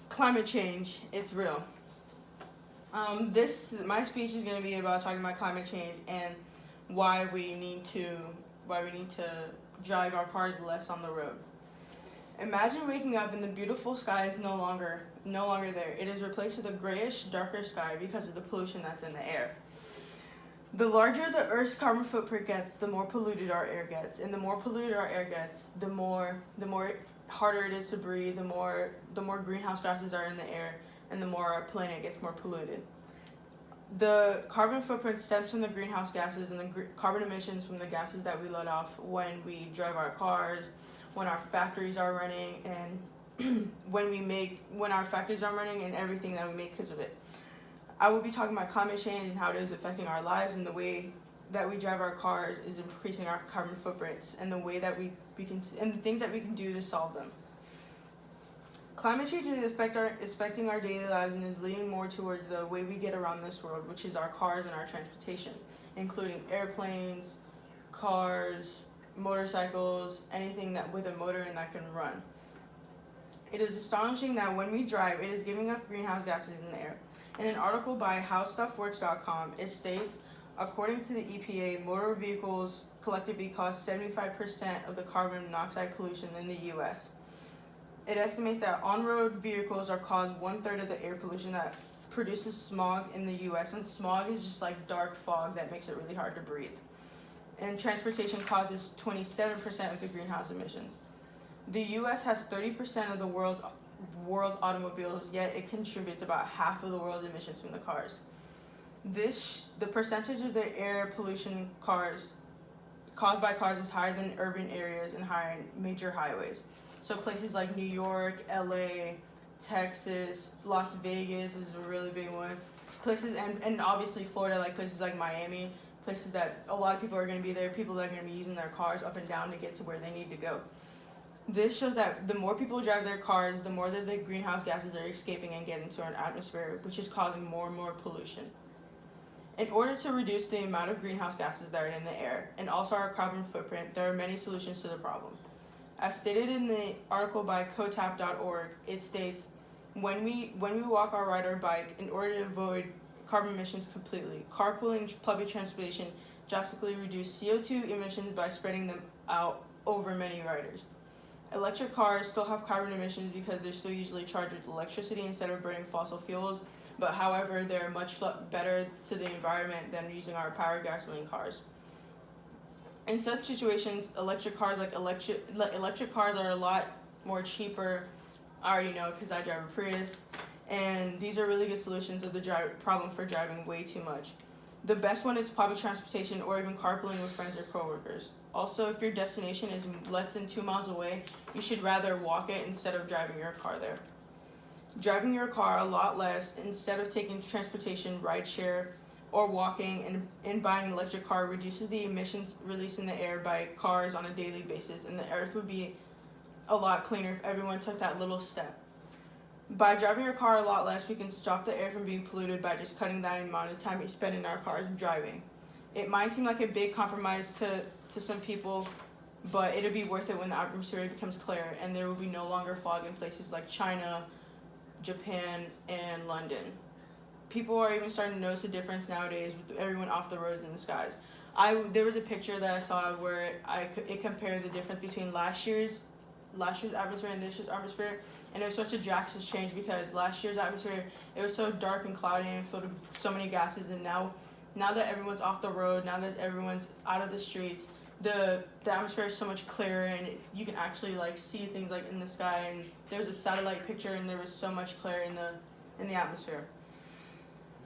Climate change, it's real. My speech is going to be about talking about climate change and why we need to drive our cars less on the road. Imagine waking up and the beautiful sky is no longer there. It is replaced with a grayish, darker sky because of the pollution that's in the air. The larger the Earth's carbon footprint gets, the more polluted our air gets, and the more polluted our air gets, the more harder it is to breathe. The more greenhouse gases are in the air, and the more our planet gets more polluted. The carbon footprint stems from the greenhouse gases and the carbon emissions from the gases that we let off when we drive our cars, when our factories are running, and when our factories are running and everything that we make because of it. I will be talking about climate change and how it is affecting our lives, and the way that we drive our cars is increasing our carbon footprints, and the way that we can and the things that we can do to solve them. Climate change is affecting our daily lives and is leading more towards the way we get around this world, which is our cars and our transportation, including airplanes, cars, motorcycles, anything that with a motor and that can run. It is astonishing that when we drive, it is giving off greenhouse gases in the air. In an article by HowStuffWorks.com, it states, according to the EPA, motor vehicles collectively cause 75% of the carbon monoxide pollution in the U.S. It estimates that on-road vehicles are caused 1/3 of the air pollution that produces smog in the U.S., and smog is just like dark fog that makes it really hard to breathe. And transportation causes 27% of the greenhouse emissions. The U.S. has 30% of the world's automobiles, yet it contributes about half of the world's emissions from the cars. The percentage of the air pollution caused by cars is higher than urban areas and higher in major highways. So places like New York, LA, Texas, Las Vegas is a really big one. Places and obviously Florida, like places like Miami, places that a lot of people are going to be there, people that are going to be using their cars up and down to get to where they need to go. This shows that the more people drive their cars, the more that the greenhouse gases are escaping and getting into our atmosphere, which is causing more and more pollution. In order to reduce the amount of greenhouse gases that are in the air, and also our carbon footprint, there are many solutions to the problem. As stated in the article by cotap.org, it states, when we walk or ride our bike, in order to avoid carbon emissions completely, carpooling public transportation drastically reduce CO2 emissions by spreading them out over many riders. Electric cars still have carbon emissions because they're still usually charged with electricity instead of burning fossil fuels, but however, they're much better to the environment than using our powered gasoline cars. In such situations, electric cars are a lot more cheaper. I already know because I drive a Prius, and these are really good solutions of the problem for driving way too much. The best one is public transportation or even carpooling with friends or coworkers. Also, if your destination is less than 2 miles away, you should rather walk it instead of driving your car there. Driving your car a lot less instead of taking transportation, rideshare, or walking and buying an electric car reduces the emissions released in the air by cars on a daily basis, and the earth would be a lot cleaner if everyone took that little step. By driving your car a lot less, we can stop the air from being polluted by just cutting that amount of time we spend in our cars driving. It might seem like a big compromise to some people, but it'll be worth it when the atmosphere becomes clear and there will be no longer fog in places like China, Japan, and London. People are even starting to notice a difference nowadays with everyone off the roads and the skies. There was a picture that I saw where it compared the difference between last year's atmosphere and this year's atmosphere, and it was such a drastic change because last year's atmosphere, it was so dark and cloudy and filled with so many gases, and now that everyone's off the road, now that everyone's out of the streets, the atmosphere is so much clearer, and you can actually like see things like in the sky, and there was a satellite picture and there was so much clear in the atmosphere.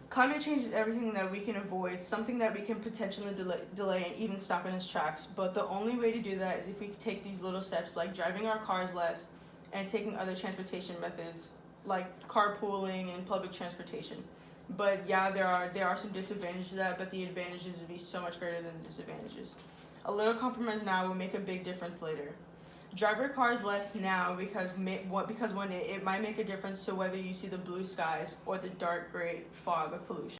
Climate change is everything that we can avoid, something that we can potentially delay and even stop in its tracks. But the only way to do that is if we take these little steps like driving our cars less and taking other transportation methods like carpooling and public transportation. But yeah, there are some disadvantages to that, but the advantages would be so much greater than the disadvantages. A little compromise now will make a big difference later. Drive your cars less now because one day it might make a difference to whether you see the blue skies or the dark gray fog of pollution.